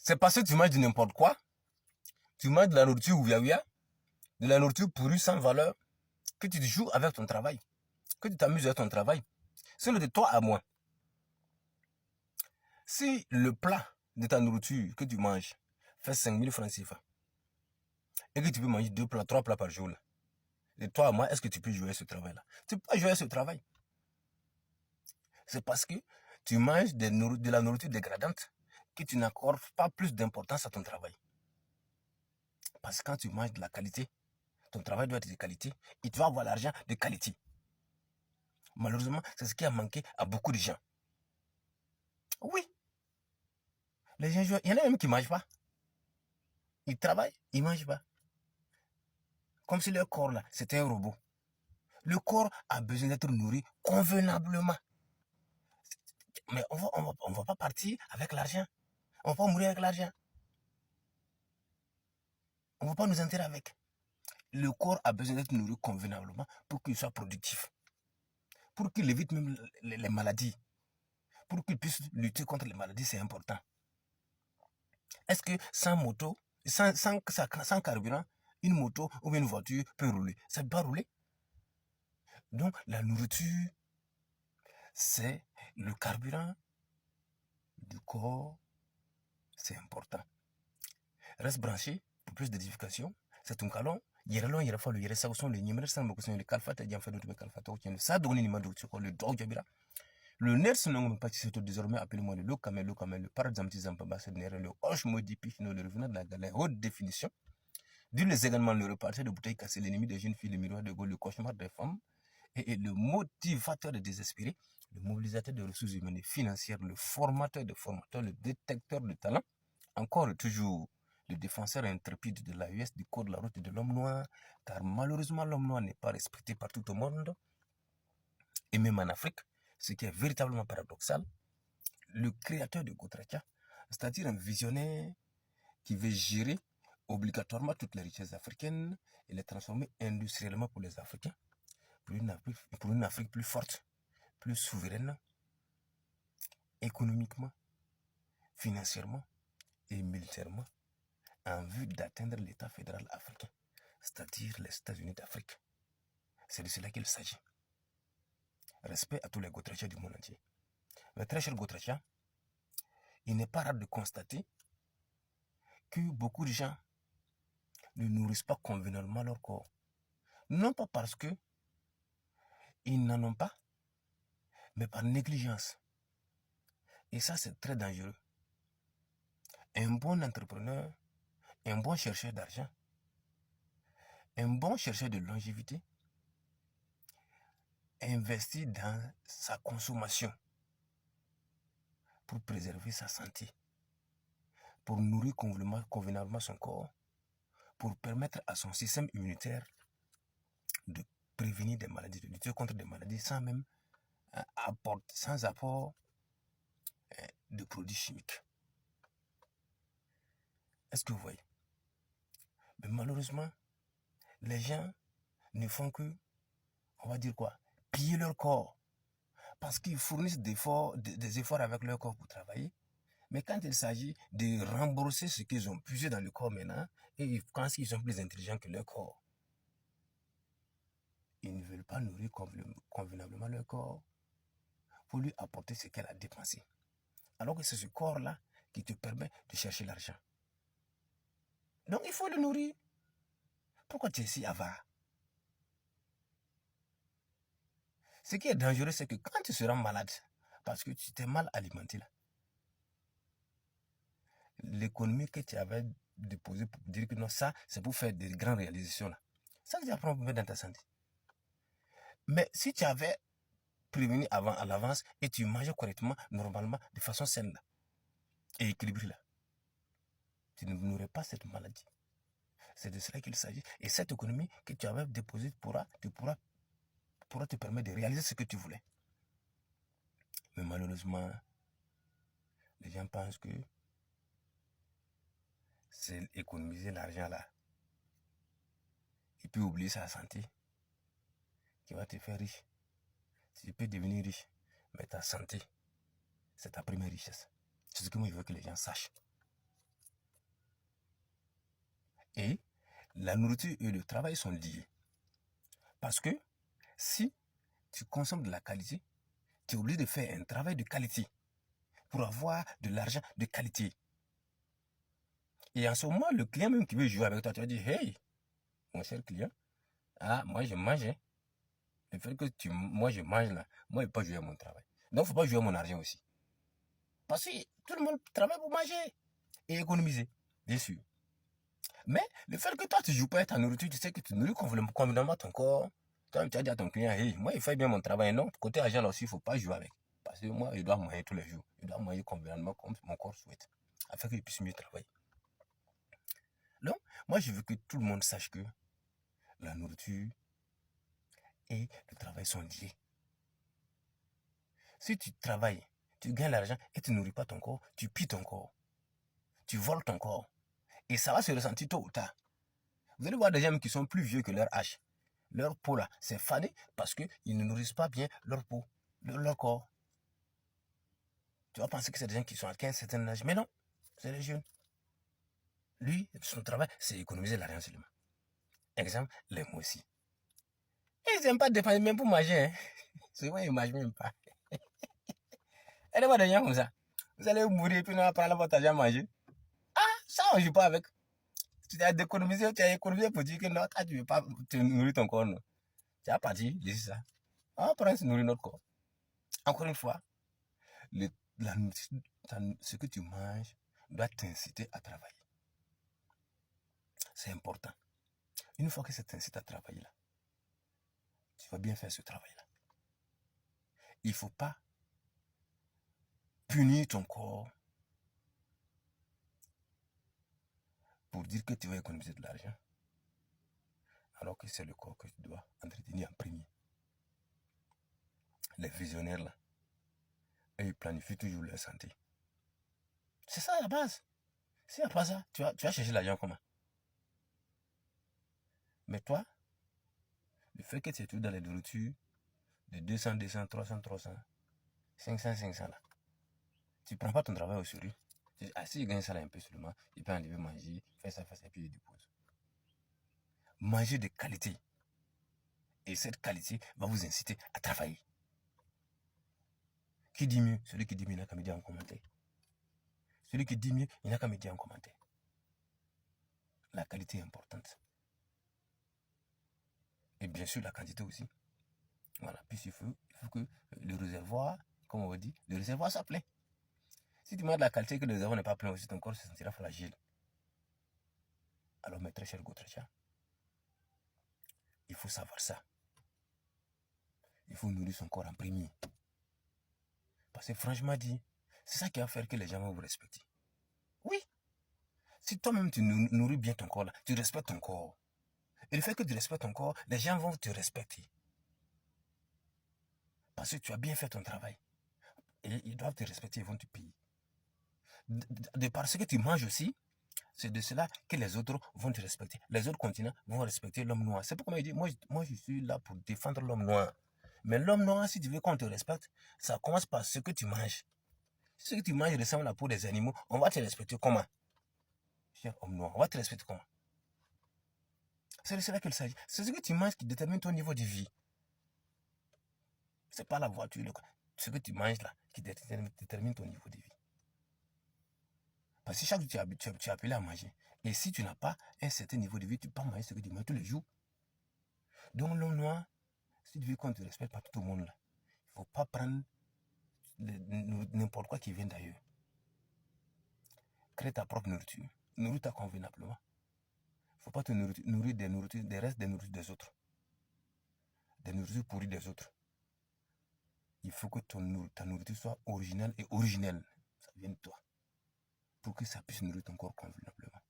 C'est parce que tu manges de n'importe quoi. Tu manges de la nourriture ouïa, de la nourriture pourrie sans valeur, que tu joues avec ton travail, que tu t'amuses avec ton travail. Sinon de toi à moi. Si le plat de ta nourriture que tu manges fait 5000 francs CFA, et que tu peux manger 2 plats, 3 plats par jour, là, de toi à moi, est-ce que tu peux jouer ce travail-là? Tu peux pas jouer ce travail. C'est parce que tu manges de la nourriture dégradante que tu n'accordes pas plus d'importance à ton travail. Parce que quand tu manges de la qualité, ton travail doit être de qualité et tu vas avoir l'argent de qualité. Malheureusement, c'est ce qui a manqué à beaucoup de gens. Oui, les gens jouent. Il y en a même qui ne mangent pas. Ils travaillent, ils ne mangent pas. Comme si leur corps là, c'était un robot. Le corps a besoin d'être nourri convenablement. Mais on va pas partir avec l'argent. On va pas mourir avec l'argent. On ne va pas nous enterrer avec. Le corps a besoin d'être nourri convenablement pour qu'il soit productif. Pour qu'il évite même les maladies. Pour qu'il puisse lutter contre les maladies, c'est important. Est-ce que sans moto, sans carburant, une moto ou une voiture peut rouler? Ça ne peut pas rouler. Donc la nourriture, c'est le carburant du corps. C'est important. Reste branché pour plus d'édification. C'est ton calon. Yeralon yerafa le yeresa son le numéro 5 beaucoup le kalfata diam fait d'autres kalfata qui ne ça donne ni mando le dog jabira. Le nerf non pas si c'est désormais appelez-moi le lokamel le par exemple zamba c'est nerf le hoche modifié le revenant de la galère haute définition. D'où les également le repartir de bouteilles cassées l'ennemi des jeunes filles le miroir de Gaulle le cauchemar des femmes et le motivateur de désespérés, le mobilisateur de ressources humaines et financières, le formateur de formateurs, le détecteur de talent, encore toujours le défenseur intrépide de l'AES du code de la route de l'homme noir, car malheureusement l'homme noir n'est pas respecté par tout le monde, et même en Afrique, ce qui est véritablement paradoxal, le créateur de Gotracha, c'est-à-dire un visionnaire qui veut gérer obligatoirement toutes les richesses africaines et les transformer industriellement pour les Africains, pour une Afrique plus forte, plus souveraine, économiquement, financièrement et militairement, en vue d'atteindre l'État fédéral africain, c'est-à-dire les États-Unis d'Afrique. C'est de cela qu'il s'agit. Respect à tous les Gotrachas du monde entier. Mais très cher Gotracha, il n'est pas rare de constater que beaucoup de gens ne nourrissent pas convenablement leur corps. Non pas parce que ils n'en ont pas, mais par négligence. Et ça, c'est très dangereux. Un bon entrepreneur, un bon chercheur d'argent, un bon chercheur de longévité investit dans sa consommation pour préserver sa santé, pour nourrir convenablement son corps, pour permettre à son système immunitaire de prévenir des maladies, de lutter contre des maladies sans même sans apport de produits chimiques. Est-ce que vous voyez? Mais malheureusement, les gens ne font que, on va dire quoi, piller leur corps. Parce qu'ils fournissent des efforts avec leur corps pour travailler. Mais quand il s'agit de rembourser ce qu'ils ont puisé dans le corps maintenant, et ils pensent qu'ils sont plus intelligents que leur corps, ils ne veulent pas nourrir convenablement leur corps pour lui apporter ce qu'elle a dépensé. Alors que c'est ce corps-là qui te permet de chercher l'argent. Donc il faut le nourrir. Pourquoi tu es si avare? Ce qui est dangereux, c'est que quand tu seras malade, parce que tu t'es mal alimenté là, l'économie que tu avais déposée pour dire que non, ça, c'est pour faire des grandes réalisations là, ça tu apprends dans ta santé. Mais si tu avais prévenu avant à l'avance et tu mangeais correctement, normalement, de façon saine là, et équilibrée là, tu n'aurais pas cette maladie. C'est de cela qu'il s'agit. Et cette économie que tu avais déposée pourra te permettre de réaliser ce que tu voulais. Mais malheureusement, les gens pensent que c'est économiser l'argent là. Et puis oublier sa santé qui va te faire riche. Tu peux devenir riche, mais ta santé, c'est ta première richesse. C'est ce que moi je veux que les gens sachent. Et la nourriture et le travail sont liés. Parce que si tu consommes de la qualité, tu es obligé de faire un travail de qualité pour avoir de l'argent de qualité. Et en ce moment, le client même qui veut jouer avec toi, tu vas dire, hey, mon cher client, moi je mange. Le fait que moi je mange là, moi je ne peux pas jouer à mon travail. Donc il ne faut pas jouer à mon argent aussi. Parce que tout le monde travaille pour manger et économiser, bien sûr. Mais le fait que toi tu ne joues pas à ta nourriture, tu sais que tu nourris convenablement ton corps. Toi, tu as dit à ton client, hey, moi, il fait bien mon travail. Non, côté argent, là aussi, il ne faut pas jouer avec. Parce que moi, je dois manger tous les jours. Je dois manger convenablement comme mon corps souhaite. Afin que je puisse mieux travailler. Donc, moi, je veux que tout le monde sache que la nourriture et le travail sont liés. Si tu travailles, tu gagnes l'argent et tu ne nourris pas ton corps, tu pilles ton corps. Tu voles ton corps. Et ça va se ressentir tôt ou tard. Vous allez voir des gens qui sont plus vieux que leur âge. Leur peau là, c'est fané parce qu'ils ne nourrissent pas bien leur peau, leur corps. Tu vas penser que c'est des gens qui sont à 15, certain âge. Mais non, c'est les jeunes. Lui, son travail, c'est économiser l'argent seulement. Exemple, les moussis. Ils n'aiment pas dépenser même pour manger. Hein. C'est vrai, ils ne mangent même pas. Et des gens comme ça. Vous allez mourir et puis on va prendre votre argent à manger. Ça, on ne joue pas avec. Tu as économisé pour dire que non, tu ne veux pas te nourrir ton corps. Non. Tu as parti, c'est ça. On va prendre se nourrir notre corps. Encore une fois, ce que tu manges doit t'inciter à travailler. C'est important. Une fois que ça t'incite à travailler là, tu vas bien faire ce travail-là. Il ne faut pas punir ton corps pour dire que tu vas économiser de l'argent, alors que c'est le corps que tu dois entretenir en premier. Les visionnaires là, ils planifient toujours leur santé. C'est ça la base. S'il n'y a pas ça, tu vas chercher l'argent comment? Mais toi, le fait que tu es tout dans les nourritures de 200, 300, 500 là, tu ne prends pas ton travail au sérieux. Tu dis, si je gagne ça là un peu seulement, il peut enlever manger, faire ça, et puis il dépose. Manger de qualité. Et cette qualité va vous inciter à travailler. Qui dit mieux? Celui qui dit mieux, il n'a qu'à me dire en commentaire. Celui qui dit mieux, il n'a qu'à me dire en commentaire. La qualité est importante. Et bien sûr, la quantité aussi. Voilà. Puis il faut que le réservoir, comme on dit, le réservoir soit plein. Si tu manges de la qualité et que le réservoir n'est pas plein aussi, ton corps se sentira fragile. Alors, mes très chers Gotracha, il faut savoir ça. Il faut nourrir son corps en premier. Parce que franchement dit, c'est ça qui va faire que les gens vont vous respecter. Oui. Si toi-même tu nourris bien ton corps, là, tu respectes ton corps. Et le fait que tu respectes ton corps, les gens vont te respecter. Parce que tu as bien fait ton travail. Et ils doivent te respecter, ils vont te payer. De par ce que tu manges aussi, c'est de cela que les autres vont te respecter. Les autres continents vont respecter l'homme noir. C'est pourquoi il dit, moi je suis là pour défendre l'homme noir. Mais l'homme noir, si tu veux qu'on te respecte, ça commence par ce que tu manges. Si ce que tu manges ressemble à la peau des animaux, on va te respecter comment? Cher homme noir, on va te respecter comment? C'est de cela qu'il s'agit. C'est ce que tu manges qui détermine ton niveau de vie. C'est pas la voiture, ce que tu manges là qui détermine ton niveau de vie. Parce que chaque jour, tu es appelé à manger. Et si tu n'as pas un certain niveau de vie, tu peux pas manger ce que tu manges tous les jours. Donc l'homme noir, si tu veux qu'on te respecte par tout le monde là, il ne faut pas prendre n'importe quoi qui vient d'ailleurs. Crée ta propre nourriture. Nourris-toi convenablement. Il ne faut pas te nourrir des restes des nourritures des autres. Des nourritures pourries des autres. Il faut que ta nourriture soit originale et originelle. Ça vient de toi. Pour que ça puisse nourrir ton corps convenablement.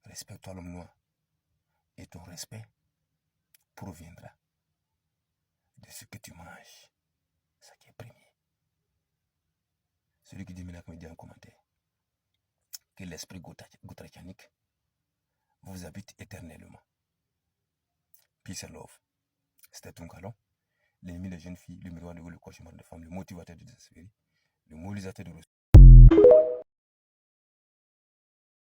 Respecte-toi l'homme noir. Et ton respect proviendra de ce que tu manges. Ça qui est premier. Celui qui dit maintenant, me dit en commentaire que l'esprit gotrachanique vous habite éternellement. Peace and love. C'était Tunkalon, l'ennemi des jeunes filles, le miroir de vous, le cauchemar des femmes, le motivateur de désespérer, le moralisateur de